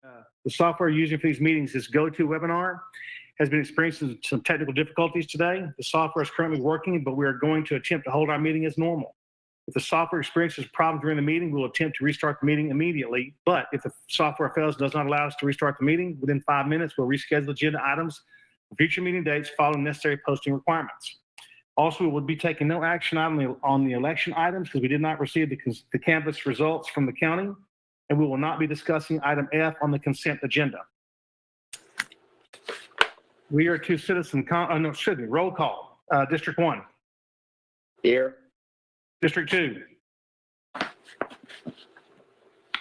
The software using for these meetings is GoToWebinar. Has been experiencing some technical difficulties today. The software is currently working, but we are going to attempt to hold our meeting as normal. If the software experiences problems during the meeting, we'll attempt to restart the meeting immediately. But if the software fails, does not allow us to restart the meeting, within 5 minutes, we'll reschedule agenda items for future meeting dates following necessary posting requirements. Also, we will be taking no action on the election items because we did not receive the canvass results from the county, and we will not be discussing item F on the consent agenda. We are to roll call. District 1. Here. District 2.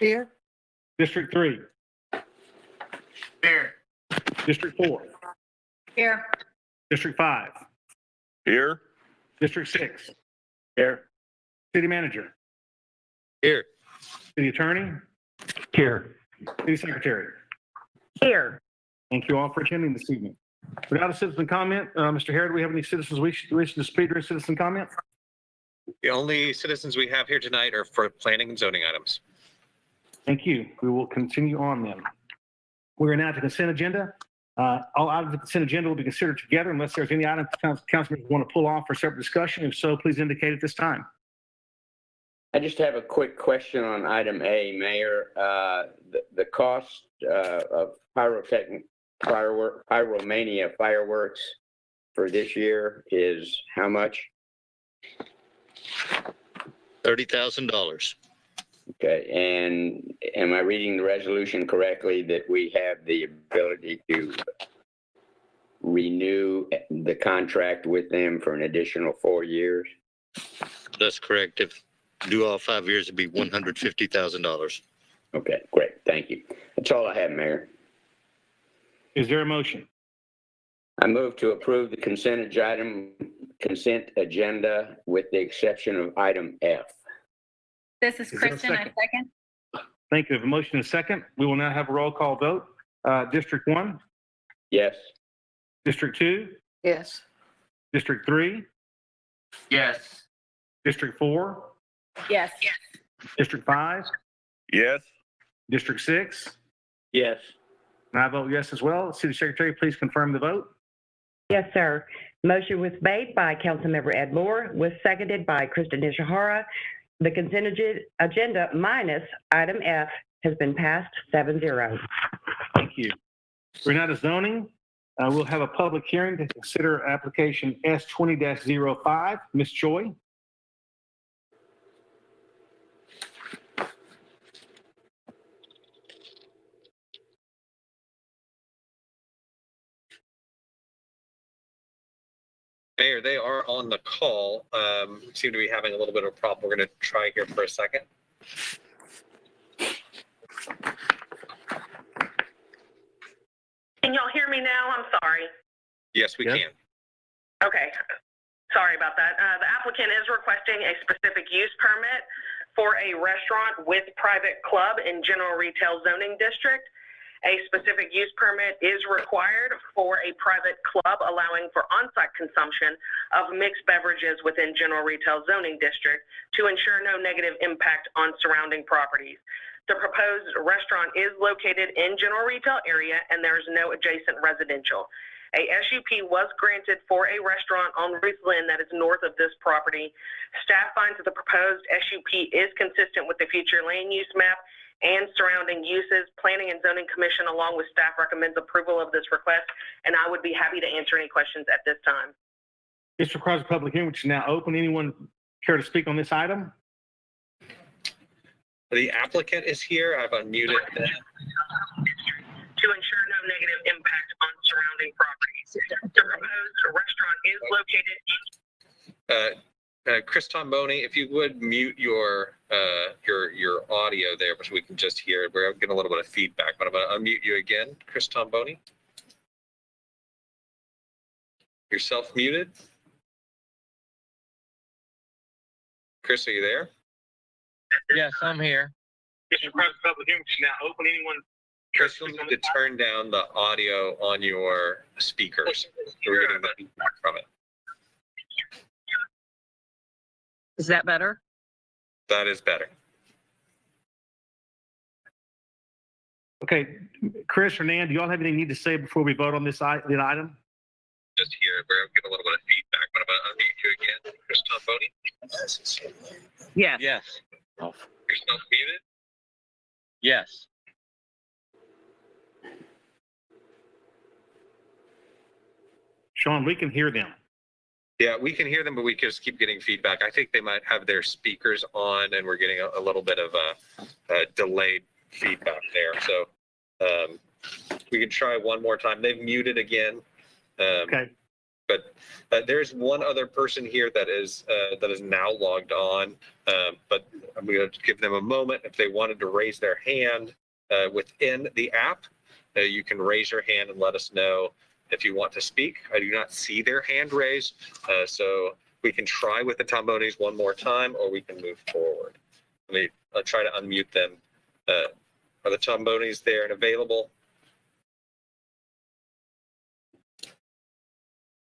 Here. District 3. Here. District 4. Here. District 5. Here. District 6. Here. City Manager. Here. City Attorney. Here. City Secretary. Here. Thank you all for attending this evening. Without a citizen comment, Mr. Harrod, do we have any citizens wish to speak during citizen comment? The only citizens we have here tonight are for planning and zoning items. Thank you. We will continue on then. We are now to consent agenda. All items of the consent agenda will be considered together unless there's any items councilors want to pull off for separate discussion. If so, please indicate at this time. I just have a quick question on item A, Mayor. The cost of Pyromania fireworks for this year is how much? $30,000. Okay, and am I reading the resolution correctly that we have the ability to renew the contract with them for an additional 4 years? That's correct. If do all 5 years, it'd be $150,000. Okay, great. Thank you. That's all I have, Mayor. Is there a motion? I move to approve the consent agenda with the exception of item F. This is Is there a Kristen. I second? second. Thank you. We have a motion and a second. We will now have a roll call vote. District 1, Yes. District 2, Yes. District 3, Yes. District 4, Yes. District 5, Yes. District 6, Yes. and I vote yes as well. City Secretary, please confirm the vote. Yes, sir. Motion was made by Councilmember Ed Moore, was seconded by Kristen Nishihara. The consent agenda minus item F has been passed 7-0. Thank you. We're now to zoning. We'll have a public hearing to consider application S20-05. Ms. Choi. Mayor, they are on the call. Seem to be having a little bit of a problem. We're going to try here for a second. Can y'all hear me now? I'm sorry. Yes, we Yep. can. Okay. Sorry about that. The applicant is requesting a specific use permit for a restaurant with private club in general retail zoning district. A specific use permit is required for a private club allowing for on-site consumption of mixed beverages within general retail zoning district to ensure no negative impact on surrounding properties. The proposed restaurant is located in general retail area and there is no adjacent residential. A SUP was granted for a restaurant on Ruth Lynn that is north of this property. Staff finds that the proposed SUP is consistent with the future land use map and surrounding uses. Planning and Zoning Commission, along with staff, recommends approval of this request, and I would be happy to answer any questions at this time. This requires a public hearing, which is now open. Anyone care to speak on this item? The applicant is here. I've unmuted them. To ensure no negative impact on surrounding properties. The proposed restaurant is located Chris Tomboni, if you would mute your audio there, so we can just hear it. We're getting a little bit of feedback, but I'm going to unmute you again, Chris Tomboni. You're self-muted. Chris, are you there? Yes, I'm here. This requires a public hearing, which is now open. Anyone Chris, you'll need to turn down the audio on your speakers. We're getting the feedback from it. Is that better? That is better. Okay, Chris or Nan, do you all have anything you need to say before we vote on this item? Just here, we're getting a little bit of feedback, but I'm going to unmute you again. Chris Tomboni, Yes. Yes. you're still muted? Yes. Sean, we can hear them. Yeah, we can hear them, but we just keep getting feedback. I think they might have their speakers on, and we're getting a little bit of a delayed feedback there. So we can try one more time. They've muted again. Okay. But there's one other person here that is now logged on. But I'm going to give them a moment. If they wanted to raise their hand within the app, you can raise your hand and let us know if you want to speak. I do not see their hand raised, so we can try with the Tombonis one more time, or we can move forward. I'll try to unmute them. Are the Tombonis there and available?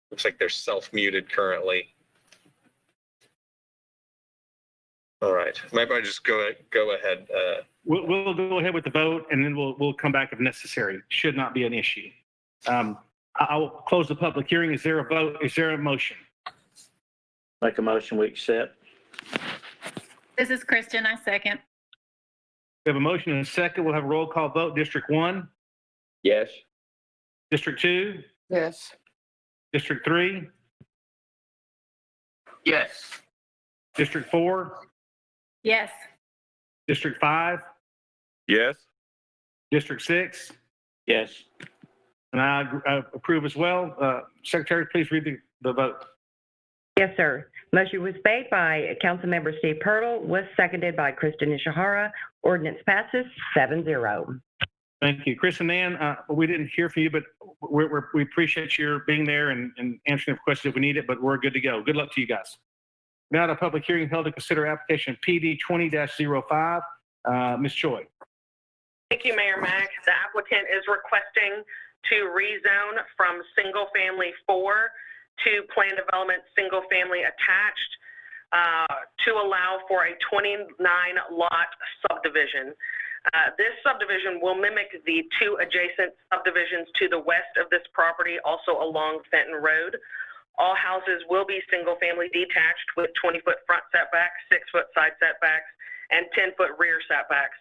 Looks like they're self-muted currently. All right, maybe I just go ahead. We'll go ahead with the vote, and then we'll come back if necessary. Should not be an issue. I will close the public hearing. Is there a vote? Is there a motion? Make a motion, we accept. This is Kristen. I second. We have a motion and a second. We'll have a roll call vote. District 1, Yes. District 2, Yes. District 3, Yes. District 4, Yes. District 5, Yes. District 6, Yes. and I approve as well. Secretary, please read the vote. Yes, sir. Motion was made by Councilmember Steve Pirtle, was seconded by Kristen Ishihara. Ordinance passes 7-0. Thank you. Chris and Nan, we didn't hear from you, but we appreciate your being there and answering the questions if we need it, but we're good to go. Good luck to you guys. Now the public hearing held to consider application PD 20-05. Ms. Choi. Thank you, Mayor Mack. The applicant is requesting to rezone from single-family 4 to plan development single-family attached to allow for a 29-lot subdivision. This subdivision will mimic the 2 adjacent subdivisions to the west of this property, also along Fenton Road. All houses will be single-family detached with 20-foot front setbacks, 6-foot side setbacks, and 10-foot rear setbacks.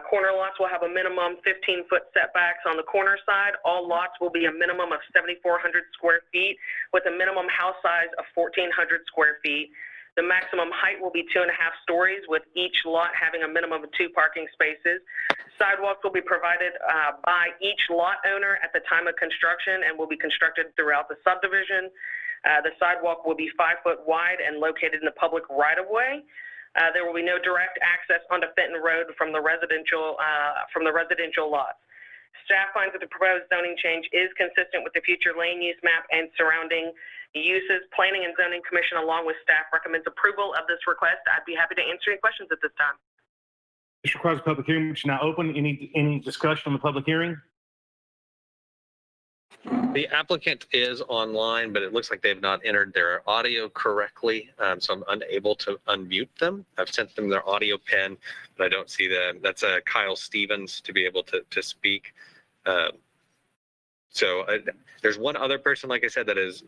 Corner lots will have a minimum 15-foot setbacks on the corner side. All lots will be a minimum of 7,400 square feet with a minimum house size of 1,400 square feet. The maximum height will be 2.5 stories with each lot having a minimum of 2 parking spaces. Sidewalks will be provided by each lot owner at the time of construction and will be constructed throughout the subdivision. The sidewalk will be 5 foot wide and located in the public right-of-way. There will be no direct access onto Fenton Road from the residential lots. Staff finds that the proposed zoning change is consistent with the future land use map and surrounding uses. Planning and Zoning Commission, along with staff, recommends approval of this request. I'd be happy to answer any questions at this time. This requires a public hearing, which is now open. Any discussion on the public hearing? The applicant is online, but it looks like they've not entered their audio correctly, so I'm unable to unmute them. I've sent them their audio pin, but I don't see them. That's Kyle Stevens to be able to speak. So there's one other person, like I said, that is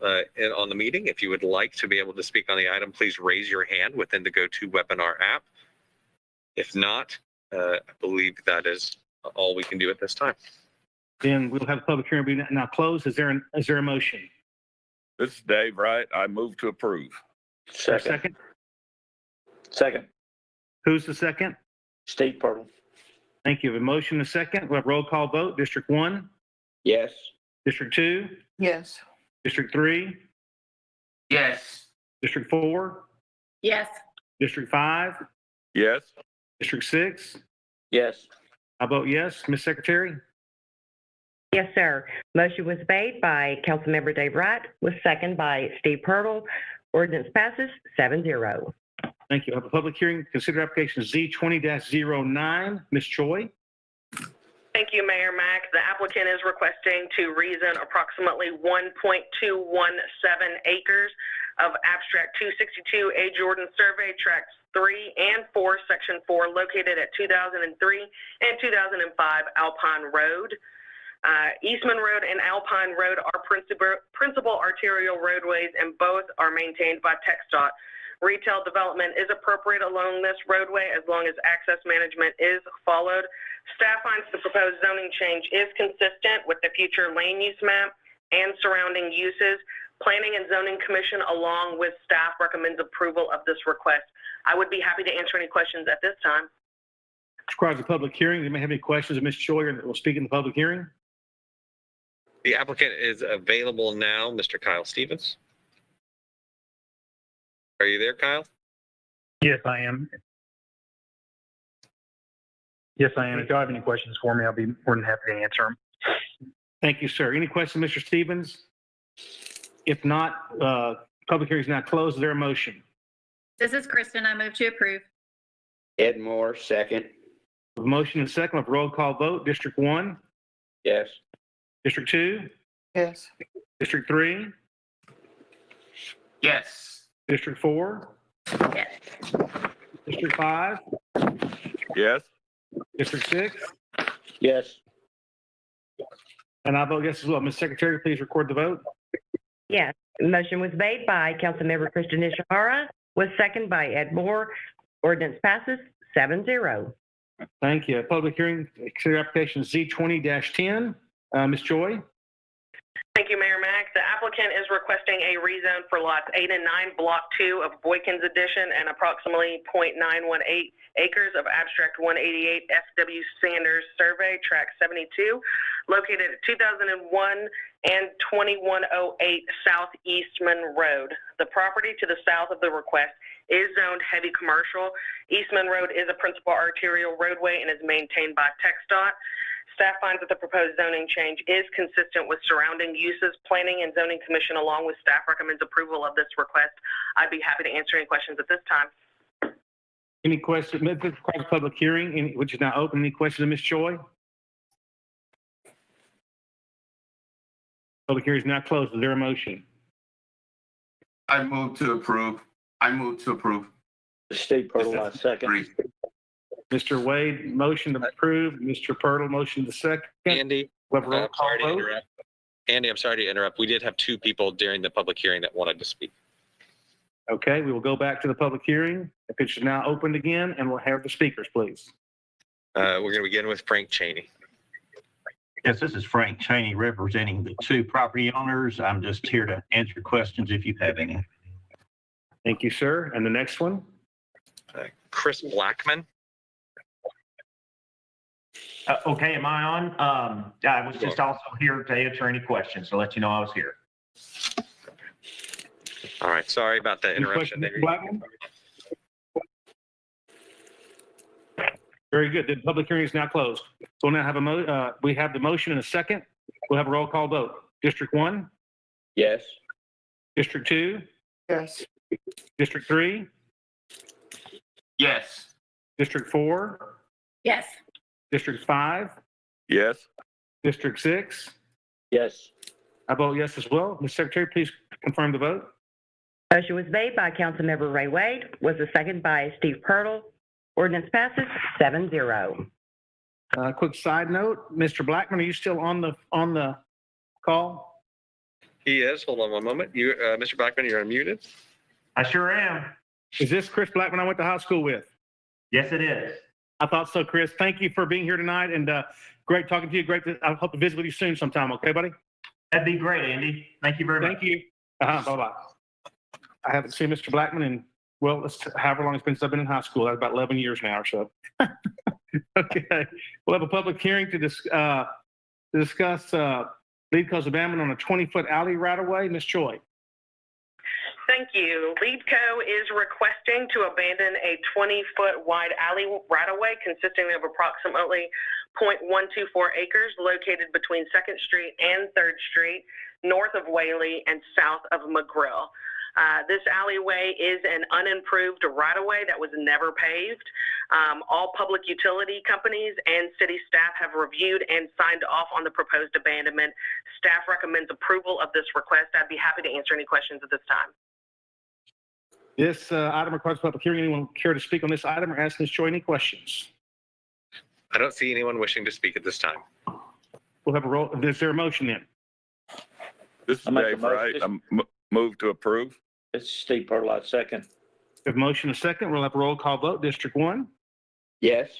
on the meeting. If you would like to be able to speak on the item, please raise your hand within the GoToWebinar app. If not, I believe that is all we can do at this time. Then we'll have the public hearing be now closed. Is there a motion? This is Dave Wright. I move to approve. Second? Second. Who's the second? Steve Pirtle. Thank you. A motion and a second. We'll have roll call vote. District 1, Yes. District 2, Yes. District 3, Yes. District 4, Yes. District 5, Yes. District 6. Yes. I vote yes. Ms. Secretary? Yes, sir. Motion was made by Councilmember Dave Wright, was seconded by Steve Pirtle. Ordinance passes 7-0. Thank you. I have a public hearing. Consider application Z20-09. Ms. Choi? Thank you, Mayor Mack. The applicant is requesting to rezone approximately 1.217 acres of abstract 262 A. Jordan Survey Tracts 3 and 4, Section 4, located at 2003 and 2005 Alpine Road. Eastman Road and Alpine Road are principal arterial roadways, and both are maintained by TxDOT. Retail development is appropriate along this roadway as long as access management is followed. Staff finds the proposed zoning change is consistent with the future land use map and surrounding uses. Planning and Zoning Commission, along with staff, recommends approval of this request. I would be happy to answer any questions at this time. This requires a public hearing. You may have any questions of Ms. Choi that will speak in the public hearing. The applicant is available now, Mr. Kyle Stevens. Are you there, Kyle? Yes, I am. Yes, I am. If y'all have any questions for me, I'll be more than happy to answer them. Thank you, sir. Any questions, Mr. Stevens? If not, public hearing is now closed. Is there a motion? This is Kristen. I move to approve. Ed Moore, second. A motion and a second. Of roll call vote. District 1, Yes. District 2, Yes. District 3, Yes. District 4, Yes. District 5, Yes. District 6, Yes. and I vote yes as well. Ms. Secretary, please record the vote. Yes. Motion was made by Councilmember Kristen Ishihara, was seconded by Ed Moore. Ordinance passes 7-0. Thank you. Public hearing, consider application Z20-10. Ms. Choi? Thank you, Mayor Mack. The applicant is requesting a rezone for lots 8 and 9, Block 2 of Boykins Addition, and approximately .918 acres of Abstract 188 F.W. Sanders Survey, Tract 72, located at 2001 and 2108 South Eastman Road. The property to the south of the request is zoned heavy commercial. Eastman Road is a principal arterial roadway and is maintained by TxDOT. Staff finds that the proposed zoning change is consistent with surrounding uses. Planning and Zoning Commission, along with staff, recommends approval of this request. I'd be happy to answer any questions at this time. Any questions? This requires a public hearing, which is now open. Any questions of Ms. Choi? Public hearing is now closed. Is there a motion? I move to approve. Steve Purtle, I second. Mr. Wade, motion to approve. Mr. Purtle, motion to second. Andy, We'll have a roll I'm call sorry to vote. interrupt. Andy, I'm sorry to interrupt. We did have two people during the public hearing that wanted to speak. Okay, we will go back to the public hearing. If it's now opened again, and we'll have the speakers, please. We're going to begin with Frank Cheney. Yes, this is Frank Cheney representing the two property owners. I'm just here to answer questions if you have any. Thank you, sir. And the next one? Chris Blackman. Okay, am I on? I was just also here to answer any questions, to let you know I was here. All right, sorry about the Any interruption. questions, Mr. Blackman? Very good. The public hearing is now closed. So we'll now have we have the motion in a second. We'll have a roll call vote. District 1, Yes. District 2, Yes. District 3, Yes. District 4, Yes. District 5, Yes. District 6. Yes. I vote yes as well. Ms. Secretary, please confirm the vote. Motion was made by Councilmember Ray Wade, was a second by Steve Purtle. Ordinance passes 7-0. Quick side note, Mr. Blackman, are you still on the call? He is. Hold on one moment. You, Mr. Blackman, you're unmuted. I sure am. Is this Chris Blackman I went to high school with? Yes, it is. I thought so, Chris. Thank you for being here tonight, and great talking to you. I hope to visit with you soon sometime. Okay, buddy? That'd be great, Andy. Thank you very much. Thank you. Bye-bye. I haven't seen Mr. Blackman in, well, however long it's been since I've been in high school. That's about 11 years now or so. Okay. We'll have a public hearing to discuss lead cause abandonment on a 20-foot alley right-of-way. Ms. Choi. Thank you. LeadCo is requesting to abandon a 20-foot wide alley right-of-way consisting of approximately .124 acres located between 2nd Street and 3rd Street, north of Whaley and south of McGrill. This alleyway is an unimproved right-of-way that was never paved. All public utility companies and city staff have reviewed and signed off on the proposed abandonment. Staff recommends approval of this request. I'd be happy to answer any questions at this time. This item requires public hearing. Anyone care to speak on this item or ask Ms. Choi any questions? I don't see anyone wishing to speak at this time. We'll have a roll. Is there a motion then? This is I make a Dave Wright. motion. Move to approve. This is Steve Perlot, second. We have a motion and a second. We'll have a roll call vote. District 1, Yes.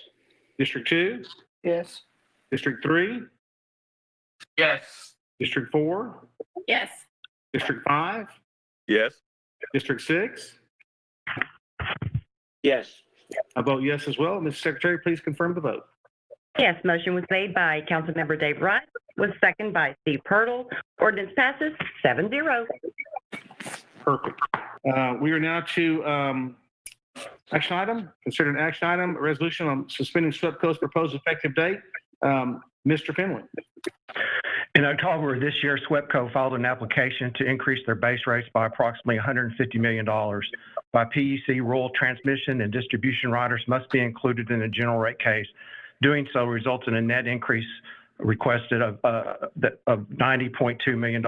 District 2, Yes. District 3, Yes. District 4, Yes. District 5, Yes. District 6. Yes. I vote yes as well. Mr. Secretary, please confirm the vote. Yes, motion was made by Councilmember Dave Wright, was seconded by Steve Pirtle. Ordinance passes 7-0. Perfect. We are now to action item, considered an action item, a resolution on suspending SWEPCO's proposed effective date. Mr. Finley. In October of this year, SWEPCO filed an application to increase their base rates by approximately $150 million. By PUC rule, transmission and distribution riders must be included in a general rate case. Doing so results in a net increase requested of $90.2 million.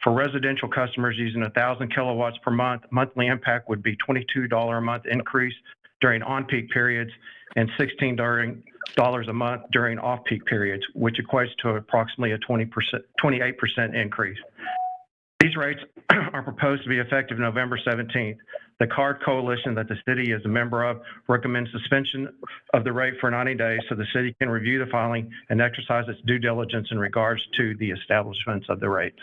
For residential customers using 1,000 kilowatts per month, monthly impact would be $22 a month increase during on-peak periods and $16 a month during off-peak periods, which equates to approximately a 28% increase. These rates are proposed to be effective November 17th. The CARD coalition that the city is a member of recommends suspension of the rate for 90 days so the city can review the filing and exercise its due diligence in regards to the establishments of the rates.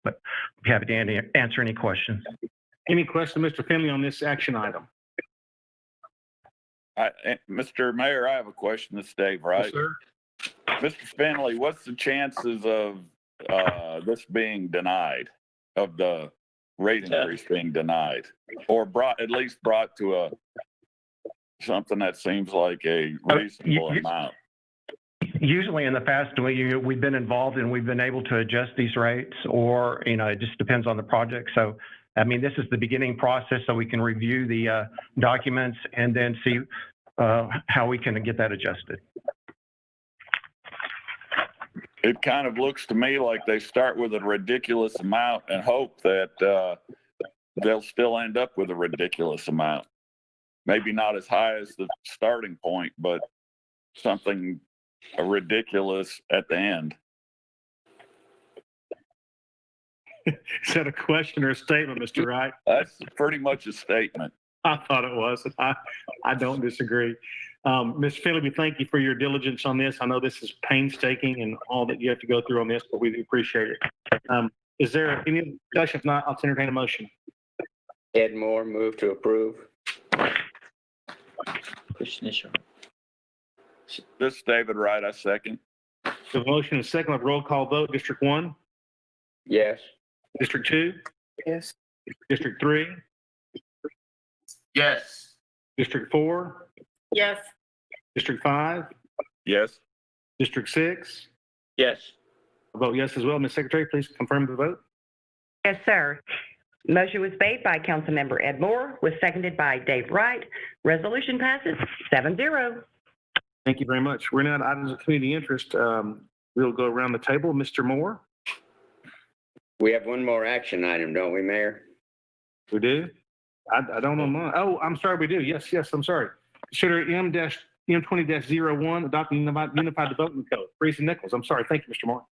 But I'd be happy to answer any questions. Any question, Mr. Finley, on this action item? Mr. Mayor, I have a question. This is Dave Wright. Yes, sir. Mr. Finley, what's the chances of this being denied, of the rate increase being denied, or at least brought to something that seems like a reasonable amount? Usually in the past, we've been involved and we've been able to adjust these rates, or, it just depends on the project. So, I mean, this is the beginning process so we can review the documents and then see how we can get that adjusted. It kind of looks to me like they start with a ridiculous amount and hope that they'll still end up with a ridiculous amount. Maybe not as high as the starting point, but something ridiculous at the end. Is that a question or a statement, Mr. Wright? That's pretty much a statement. I thought it was. I don't disagree. Ms. Finley, we thank you for your diligence on this. I know this is painstaking and all that you have to go through on this, but we appreciate it. Is there any discussion? If not, I'll entertain a motion. Ed Moore, move to approve. This is David Wright, I second. The motion is second. Of roll call vote. District 1, Yes. District 2, Yes. District 3, Yes. District 4, Yes. District 5, Yes. District 6. Yes. I vote yes as well. Ms. Secretary, please confirm the vote. Yes, sir. Motion was made by Councilmember Ed Moore, was seconded by Dave Wright. Resolution passes 7-0. Thank you very much. We're now at items of community interest. We'll go around the table. Mr. Moore? We have one more action item, don't we, Mayor? We do? I don't know mine. Oh, I'm sorry, we do. Yes, I'm sorry. Consider M20-01, adopting Unified Development Code. Freese and Nichols. I'm sorry. Thank you, Mr. Moore.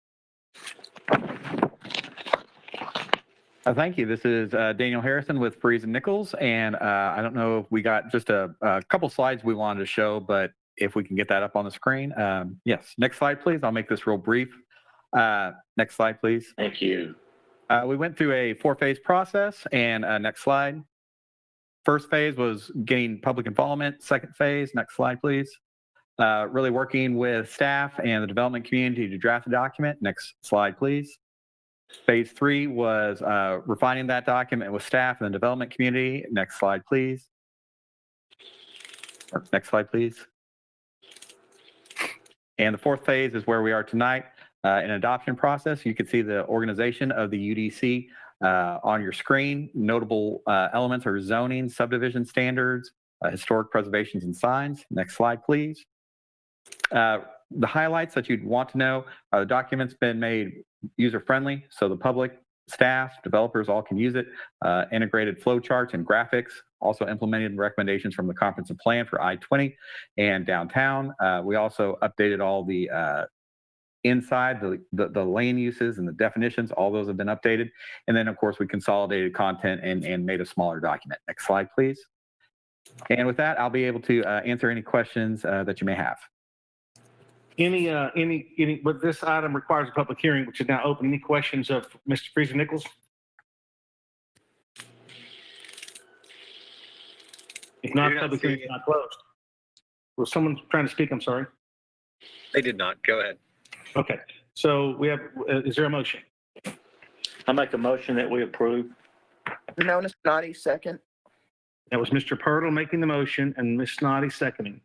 Thank you. This is Daniel Harrison with Freese and Nichols, and I don't know if we got just a couple slides we wanted to show, but if we can get that up on the screen. Yes, next slide, please. I'll make this real brief. Next slide, please. Thank you. We went through a 4-phase process, and next slide. First phase was getting public involvement. Second phase, next slide, please. Really working with staff and the development community to draft the document. Next slide, please. Phase 3 was refining that document with staff and the development community. Next slide, please. Next slide, please. And the fourth phase is where we are tonight, in adoption process. You can see the organization of the UDC on your screen. Notable elements are zoning, subdivision standards, historic preservations and signs. Next slide, please. The highlights that you'd want to know are the document's been made user-friendly, so the public, staff, developers all can use it. Integrated flow charts and graphics, also implemented recommendations from the comprehensive plan for I-20 and downtown. We also updated all the inside, the lane uses and the definitions, all those have been updated. And then, of course, we consolidated content and made a smaller document. Next slide, please. And with that, I'll be able to answer any questions that you may have. But this item requires a public hearing, which is now open. Any questions of Mr. Freese and Nichols? If not, public hearing is not closed. Was someone trying to speak? I'm sorry. They did not. Go ahead. Okay. So we have, is there a motion? I make a motion that we approve. Nona Snoddy, second. That was Mr. Purtle making the motion and Ms. Snoddy seconding.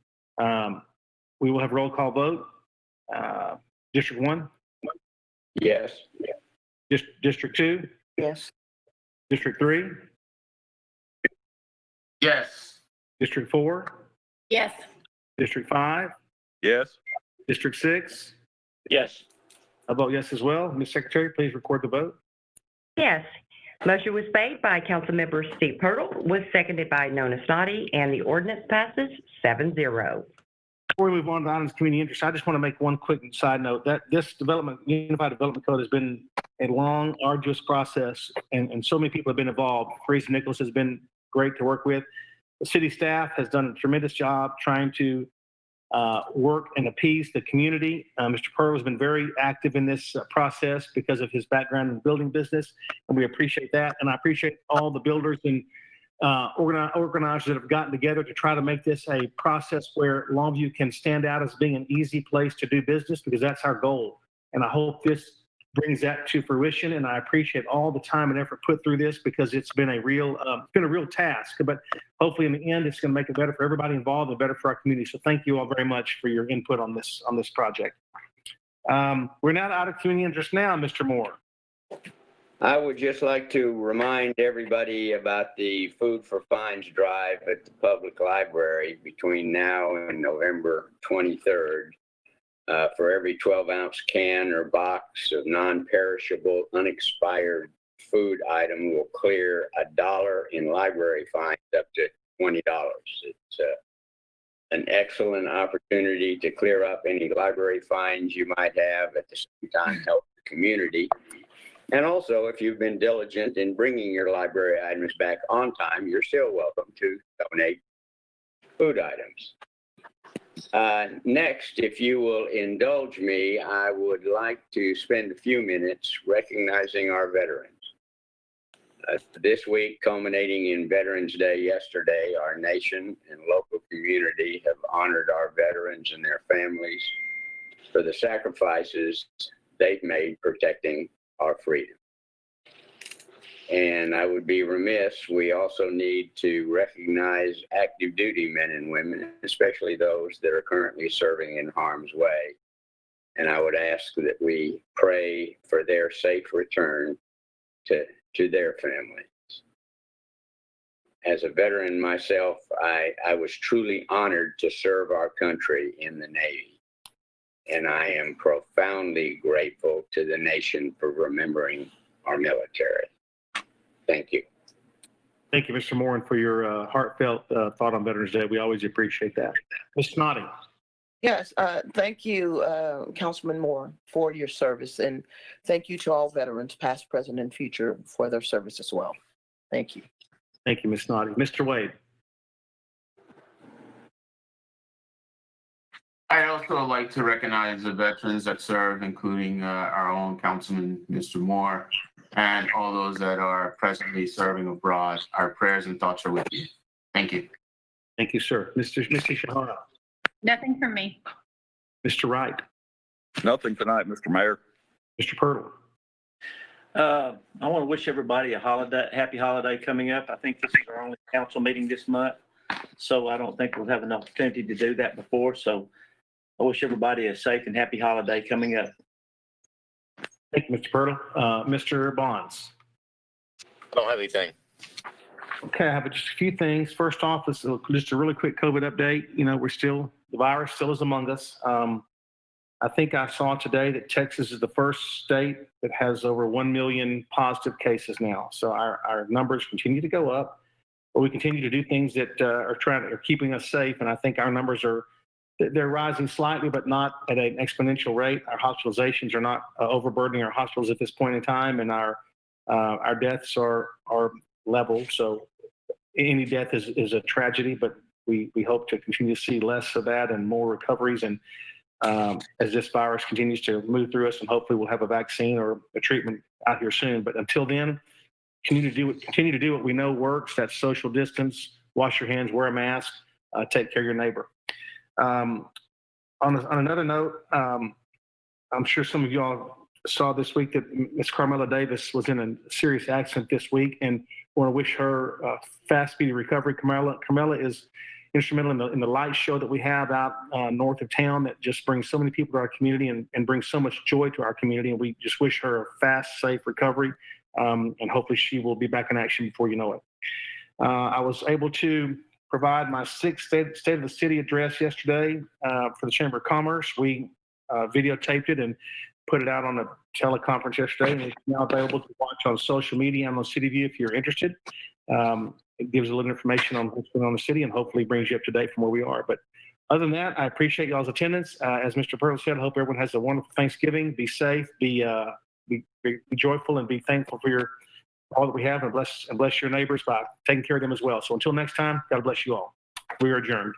We will have roll call vote. District 1? Yes. District 2? Yes. District 3? Yes. District 4? Yes. District 5? Yes. District 6? Yes. I vote yes as well. Ms. Secretary, please record the vote. Yes. Motion was made by Councilmember Steve Purtle, was seconded by Nona Snoddy, and the ordinance passes 7-0. Before we move on to items of community interest, I just want to make one quick side note that this Unified Development Code has been a long, arduous process, and so many people have been involved. Freese and Nichols has been great to work with. The city staff has done a tremendous job trying to work and appease the community. Mr. Purtle has been very active in this process because of his background in the building business, and we appreciate that. And I appreciate all the builders and organizers that have gotten together to try to make this a process where Longview can stand out as being an easy place to do business, because that's our goal. And I hope this brings that to fruition. And I appreciate all the time and effort put through this, because it's been a real task. But hopefully, in the end, it's going to make it better for everybody involved and better for our community. So thank you all very much for your input on this project. We're now out of community interest now, Mr. Moore. I would just like to remind everybody about the Food for Fines drive at the public library between now and November 23rd. For every 12-ounce can or box of non-perishable, unexpired food item will clear $1 in library fines up to $20. It's an excellent opportunity to clear up any library fines you might have, at the same time help the community. And also, if you've been diligent in bringing your library items back on time, you're still welcome to donate food items. Next, if you will indulge me, I would like to spend a few minutes recognizing our veterans. This week, culminating in Veterans Day yesterday, our nation and local community have honored our veterans and their families for the sacrifices they've made protecting our freedom. And I would be remiss, we also need to recognize active duty men and women, especially those that are currently serving in harm's way. And I would ask that we pray for their safe return to their families. As a veteran myself, I was truly honored to serve our country in the Navy. And I am profoundly grateful to the nation for remembering our military. Thank you. Thank you, Mr. Moore, and for your heartfelt thought on Veterans Day. We always appreciate that. Ms. Snoddy. Yes, thank you, Councilman Moore, for your service. And thank you to all veterans, past, present, and future, for their service as well. Thank you. Thank you, Ms. Snoddy. Mr. Wade. I'd also like to recognize the veterans that serve, including our own Councilman, Mr. Moore, and all those that are presently serving abroad. Our prayers and thoughts are with you. Thank you. Thank you, sir. Mr. Shahara. Nothing from me. Mr. Wright. Nothing tonight, Mr. Mayor. Mr. Purtle. I want to wish everybody a happy holiday coming up. I think this is our only council meeting this month, so I don't think we'll have an opportunity to do that before. So I wish everybody a safe and happy holiday coming up. Thank you, Mr. Purtle. Mr. Bonds. I don't have anything. Okay, I have just a few things. First off, this is just a really quick COVID update. You know, the virus still is among us. I think I saw today that Texas is the first state that has over 1 million positive cases now. So our numbers continue to go up, but we continue to do things that are keeping us safe. And I think our numbers they're rising slightly, but not at an exponential rate. Our hospitalizations are not overburdening our hospitals at this point in time, and our deaths are level. So any death is a tragedy, but we hope to continue to see less of that and more recoveries. And as this virus continues to move through us, and hopefully we'll have a vaccine or a treatment out here soon. But until then, continue to do what we know works. That's social distance, wash your hands, wear a mask, take care of your neighbor. On another note, I'm sure some of y'all saw this week that Miss Carmela Davis was in a serious accident this week, and want to wish her fast, speedy recovery. Carmela is instrumental in the light show that we have out north of town that just brings so many people to our community and brings so much joy to our community. And we just wish her a fast, safe recovery, and hopefully she will be back in action before you know it. I was able to provide my 6th State of the City address yesterday for the Chamber of Commerce. We videotaped it and put it out on a teleconference yesterday, and it's now available to watch on social media and on CityView if you're interested. It gives a little information on what's going on in the city and hopefully brings you up to date from where we are. But other than that, I appreciate y'all's attendance. As Mr. Pearl said, I hope everyone has a wonderful Thanksgiving. Be safe, be joyful, and be thankful for all that we have, and bless your neighbors by taking care of them as well. So until next time, God bless you all. We are adjourned.